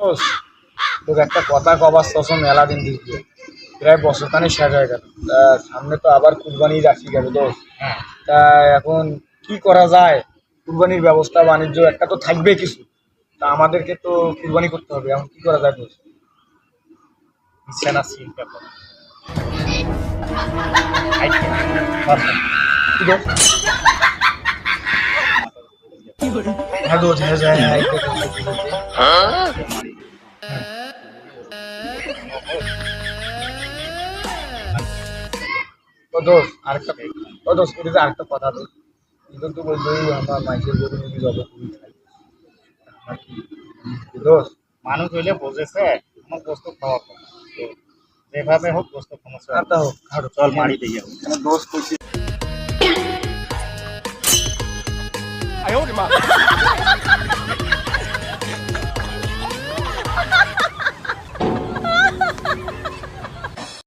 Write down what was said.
দোষ, তোকে একটা কথা কবার শোষণ মেলা দিন দিকে প্রায় বছরখানি শেষ হয়ে গেল। তা সামনে তো আবার কুরবানির আসি গেল দোষ। তা এখন কি করা যায়? কুরবানির ব্যবস্থা বাণিজ্য একটা তো থাকবে কিছু, তা আমাদেরকে তো কুরবানি করতে হবে। এখন কি করা যায় দোষ? বিছানা চিন্তা করো। কি দোষ? হ্যাঁ দোষ, হ্যাঁ হ্যাঁ হ্যাঁ, এই কথা বলতে বলতে। ও দোষ আরেকটা, ও দোষ এটা যে আরেকটা কথা দোষ, কিন্তু তো বলতে আমার মাইকের গরু নিয়ে যাবো খুবই খাই আমার কি দোষ? মানুষ হইলে বোঝেছে আমার গোস্ত খাওয়া কথা। তো যেভাবে হোক গোস্ত সমস্যা আর তা হোক খাটো চল মারি দিয়ে দোষ করছি।